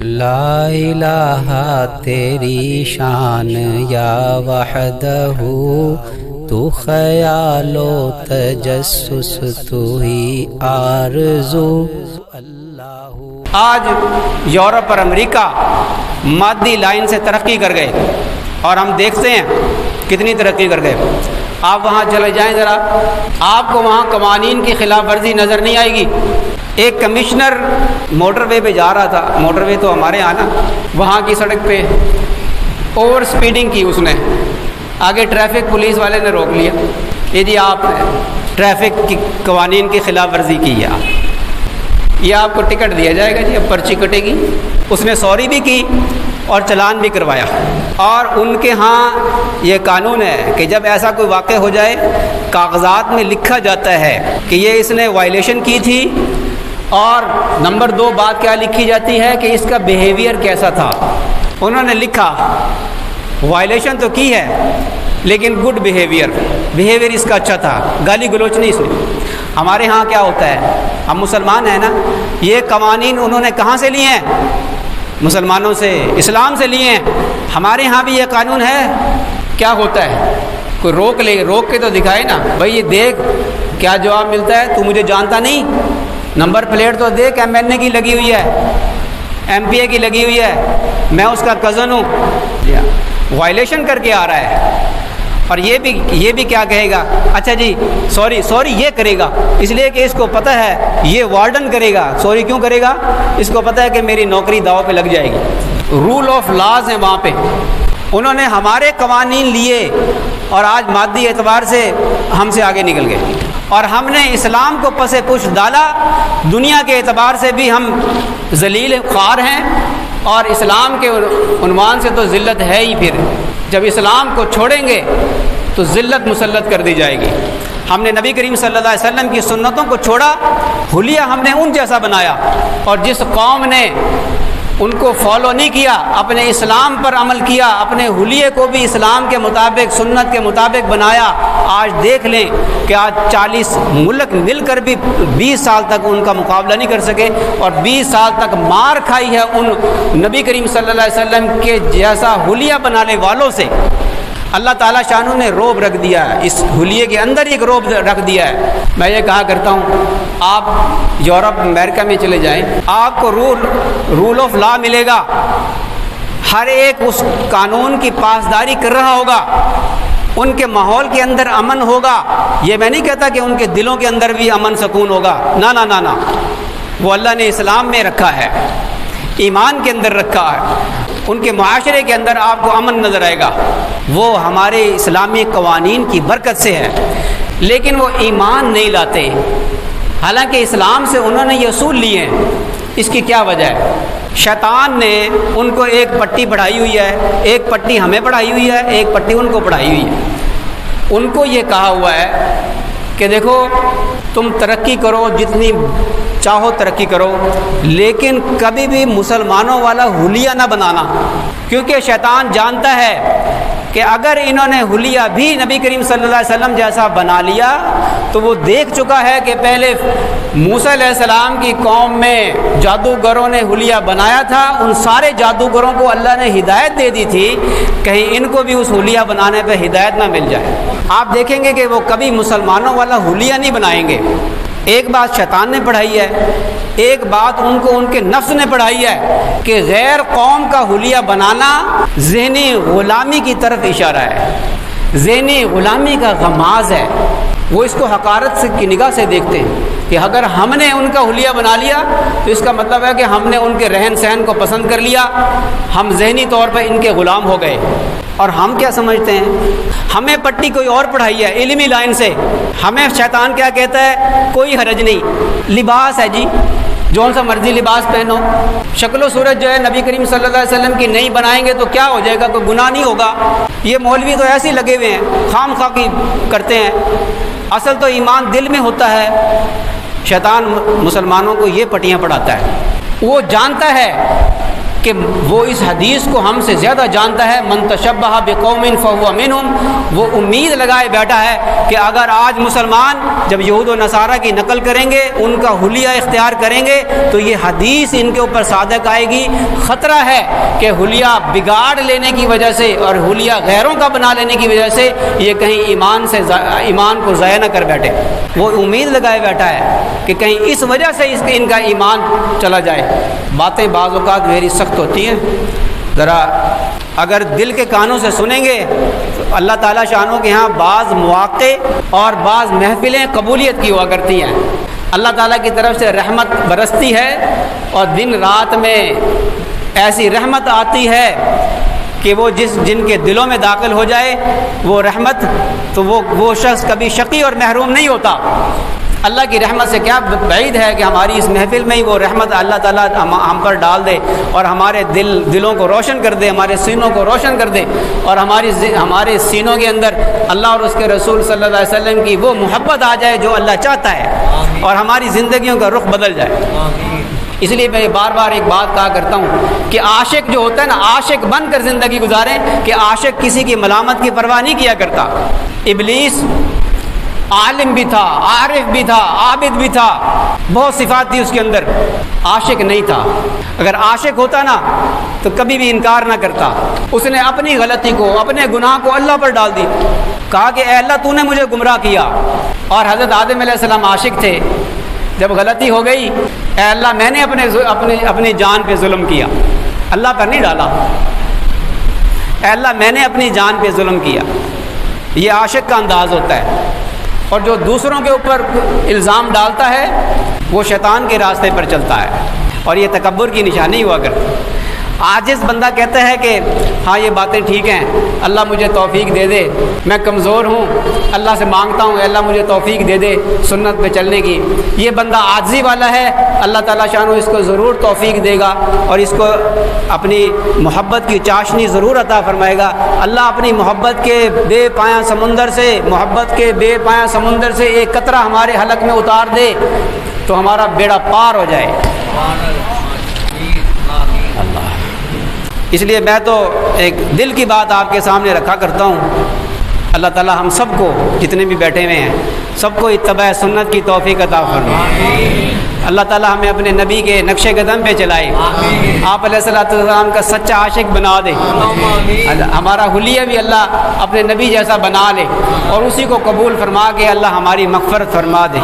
لا الہ تیری شان یا وحدہ، تو خیال و تجسس تو ہی آرزو۔ آج یورپ اور امریکہ مادی لائن سے ترقی کر گئے اور ہم دیکھتے ہیں کتنی ترقی کر گئے۔ آپ وہاں چلے جائیں ذرا، آپ کو وہاں قوانین کی خلاف ورزی نظر نہیں آئے گی۔ ایک کمشنر موٹر وے پہ جا رہا تھا، موٹر وے تو ہمارے یہاں نا، وہاں کی سڑک پہ اوور سپیڈنگ کی اس نے، آگے ٹریفک پولیس والے نے روک لیا، یہ جی آپ ٹریفک کی قوانین کی خلاف ورزی کی ہے، یہ آپ کو ٹکٹ دیا جائے گا جی، اب پرچی کٹے گی۔ اس نے سوری بھی کی اور چلان بھی کروایا۔ اور ان کے ہاں یہ قانون ہے کہ جب ایسا کوئی واقع ہو جائے، کاغذات میں لکھا جاتا ہے کہ یہ اس نے وائلیشن کی تھی، اور نمبر 2 بات کیا لکھی جاتی ہے کہ اس کا بیہیویئر کیسا تھا۔ انہوں نے لکھا وائلیشن تو کی ہے لیکن گڈ بیہیویئر اس کا اچھا تھا، گالی گلوچ نہیں سنی۔ ہمارے ہاں کیا ہوتا ہے، ہم مسلمان ہیں نا، یہ قوانین انہوں نے کہاں سے لیے ہیں؟ مسلمانوں سے، اسلام سے لیے ہیں۔ ہمارے ہاں بھی یہ قانون ہے۔ کیا ہوتا ہے، کوئی روک کے تو دکھائے نا، بھائی یہ دیکھ کیا جواب ملتا ہے، تو مجھے جانتا نہیں، نمبر پلیٹ تو دیکھ، MNA کی لگی ہوئی ہے، MPA کی لگی ہوئی ہے، میں اس کا کزن ہوں۔ وائلیشن کر کے آ رہا ہے، اور یہ بھی کیا کہے گا، اچھا جی سوری یہ کرے گا، اس لیے کہ اس کو پتہ ہے یہ وارڈن کرے گا۔ سوری کیوں کرے گا؟ اس کو پتہ ہے کہ میری نوکری داؤ پہ لگ جائے گی۔ رول آف لاز ہیں وہاں پہ، انہوں نے ہمارے قوانین لیے اور آج مادی اعتبار سے ہم سے آگے نکل گئے، اور ہم نے اسلام کو پس پش ڈالا۔ دنیا کے اعتبار سے بھی ہم ذلیل خوار ہیں، اور اسلام کے عنوان سے تو ذلت ہے ہی۔ پھر جب اسلام کو چھوڑیں گے تو ذلت مسلط کر دی جائے گی۔ ہم نے نبی کریم صلی اللہ علیہ وسلم کی سنتوں کو چھوڑا، حلیہ ہم نے ان جیسا بنایا، اور جس قوم نے ان کو فالو نہیں کیا، اپنے اسلام پر عمل کیا، اپنے حلیے کو بھی اسلام کے مطابق، سنت کے مطابق بنایا۔ آج دیکھ لیں کہ آج 40 ملک مل کر بھی 20 سال تک ان کا مقابلہ نہیں کر سکے، اور 20 سال تک مار کھائی ہے ان نبی کریم صلی اللہ علیہ وسلم کے جیسا حلیہ بنانے والوں سے۔ اللہ تعالیٰ شانہ نے روب رکھ دیا ہے، اس حلیے کے اندر ایک روب رکھ دیا ہے۔ میں یہ کہا کرتا ہوں، آپ یورپ امریکہ میں چلے جائیں، آپ کو رول آف لا ملے گا، ہر ایک اس قانون کی پاسداری کر رہا ہوگا، ان کے ماحول کے اندر امن ہوگا۔ یہ میں نہیں کہتا کہ ان کے دلوں کے اندر بھی امن سکون ہوگا، نہ، وہ اللہ نے اسلام میں رکھا ہے، ایمان کے اندر رکھا ہے۔ ان کے معاشرے کے اندر آپ کو امن نظر آئے گا، وہ ہمارے اسلامی قوانین کی برکت سے ہے، لیکن وہ ایمان نہیں لاتے، حالانکہ اسلام سے انہوں نے یہ اصول لیے ہیں۔ اس کی کیا وجہ ہے؟ شیطان نے ان کو ایک پٹی پڑھائی ہوئی ہے، ایک پٹی ہمیں پڑھائی ہوئی ہے، ایک پٹی ان کو پڑھائی ہوئی ہے۔ ان کو یہ کہا ہوا ہے کہ دیکھو تم ترقی کرو، جتنی چاہو ترقی کرو، لیکن کبھی بھی مسلمانوں والا حلیہ نہ بنانا، کیونکہ شیطان جانتا ہے کہ اگر انہوں نے حلیہ بھی نبی کریم صلی اللہ علیہ وسلم جیسا بنا لیا تو وہ دیکھ چکا ہے کہ پہلے موسیٰ علیہ السلام کی قوم میں جادوگروں نے حلیہ بنایا تھا، ان سارے جادوگروں کو اللہ نے ہدایت دے دی تھی، کہیں ان کو بھی اس حلیہ بنانے پہ ہدایت نہ مل جائے۔ آپ دیکھیں گے کہ وہ کبھی مسلمانوں والا حلیہ نہیں بنائیں گے۔ ایک بات شیطان نے پڑھائی ہے، ایک بات ان کو ان کے نفس نے پڑھائی ہے کہ غیر قوم کا حلیہ بنانا ذہنی غلامی کی طرف اشارہ ہے، ذہنی غلامی کا غماز ہے۔ وہ اس کو حقارت سے کی نگاہ سے دیکھتے ہیں کہ اگر ہم نے ان کا حلیہ بنا لیا تو اس کا مطلب ہے کہ ہم نے ان کے رہن سہن کو پسند کر لیا، ہم ذہنی طور پر ان کے غلام ہو گئے۔ اور ہم کیا سمجھتے ہیں، ہمیں پٹی کوئی اور پڑھائی ہے علمی لائن سے، ہمیں شیطان کیا کہتا ہے، کوئی حرج نہیں، لباس ہے جی، جون سا مرضی لباس پہنو، شکل و صورت جو ہے نبی کریم صلی اللہ علیہ وسلم کی نہیں بنائیں گے تو کیا ہو جائے گا، کوئی گناہ نہیں ہوگا۔ یہ مولوی تو ایسے ہی لگے ہوئے ہیں، خام خواہ کی کرتے ہیں، اصل تو ایمان دل میں ہوتا ہے۔ شیطان مسلمانوں کو یہ پٹیاں پڑھاتا ہے، وہ جانتا ہے کہ وہ اس حدیث کو ہم سے زیادہ جانتا ہے، من تشبہ بقوم فہو منہم، وہ امید لگائے بیٹھا ہے کہ اگر آج مسلمان جب یہود و نصارہ کی نقل کریں گے، ان کا حلیہ اختیار کریں گے، تو یہ حدیث ان کے اوپر صادق آئے گی۔ خطرہ ہے کہ حلیہ بگاڑ لینے کی وجہ سے اور حلیہ غیروں کا بنا لینے کی وجہ سے یہ کہیں ایمان کو ضائع نہ کر بیٹھے۔ وہ امید لگائے بیٹھا ہے کہ کہیں اس وجہ سے ان کا ایمان چلا جائے۔ باتیں بعض اوقات میری سخت ہوتی ہیں، ذرا اگر دل کے کانوں سے سنیں گے تو اللہ تعالیٰ شانوں کے ہاں بعض مواقع اور بعض محفلیں قبولیت کی ہوا کرتی ہیں، اللہ تعالیٰ کی طرف سے رحمت برستی ہے، اور دن رات میں ایسی رحمت آتی ہے کہ وہ جن کے دلوں میں داخل ہو جائے وہ رحمت، تو وہ شخص کبھی شقی اور محروم نہیں ہوتا۔ اللہ کی رحمت سے کیا بعید ہے کہ ہماری اس محفل میں ہی وہ رحمت اللہ تعالیٰ ہم پر ڈال دے اور ہمارے دلوں کو روشن کر دے، ہمارے سینوں کو روشن کر دے، اور ہمارے سینوں کے اندر اللہ اور اس کے رسول صلی اللہ علیہ وسلم کی وہ محبت آ جائے جو اللہ چاہتا ہے، اور ہماری زندگیوں کا رخ بدل جائے۔ اس لیے میں بار بار ایک بات کہا کرتا ہوں کہ عاشق جو ہوتا ہے نا، عاشق بن کر زندگی گزاریں، کہ عاشق کسی کی ملامت کی پرواہ نہیں کیا کرتا۔ ابلیس عالم بھی تھا، عارف بھی تھا، عابد بھی تھا، بہت صفات تھی اس کے اندر، عاشق نہیں تھا۔ اگر عاشق ہوتا نا تو کبھی بھی انکار نہ کرتا۔ اس نے اپنی غلطی کو، اپنے گناہ کو اللہ پر ڈال دی، کہا کہ اے اللہ تو نے مجھے گمراہ کیا۔ اور حضرت آدم علیہ السلام عاشق تھے، جب غلطی ہو گئی، اے اللہ میں نے اپنی جان پہ ظلم کیا، اللہ پر نہیں ڈالا، اے اللہ میں نے اپنی جان پہ ظلم کیا۔ یہ عاشق کا انداز ہوتا ہے، اور جو دوسروں کے اوپر الزام ڈالتا ہے وہ شیطان کے راستے پر چلتا ہے، اور یہ تکبر کی نشانی ہوا کرتی۔ عاجز بندہ کہتا ہے کہ ہاں یہ باتیں ٹھیک ہیں، اللہ مجھے توفیق دے دے، میں کمزور ہوں، اللہ سے مانگتا ہوں اللہ مجھے توفیق دے دے سنت پہ چلنے کی۔ یہ بندہ عاجزی والا ہے، اللہ تعالیٰ شانو اس کو ضرور توفیق دے گا، اور اس کو اپنی محبت کی چاشنی ضرور عطا فرمائے گا۔ اللہ اپنی محبت کے بے پایاں سمندر سے ایک قطرہ ہمارے حلق میں اتار دے تو ہمارا بیڑا پار ہو جائے۔ اس لیے میں تو ایک دل کی بات آپ کے سامنے رکھا کرتا ہوں، اللہ تعالیٰ ہم سب کو جتنے بھی بیٹھے ہوئے ہیں سب کو اتباع سنت کی توفیق عطا فرمائے۔ اللہ تعالیٰ ہمیں اپنے نبی کے نقش قدم پہ چلائے، آپ علیہ السلام کا سچا عاشق بنا دے، ہمارا حلیہ بھی اللہ اپنے نبی جیسا بنا لے، اور اسی کو قبول فرما کے اللہ ہماری مغفرت فرما دے۔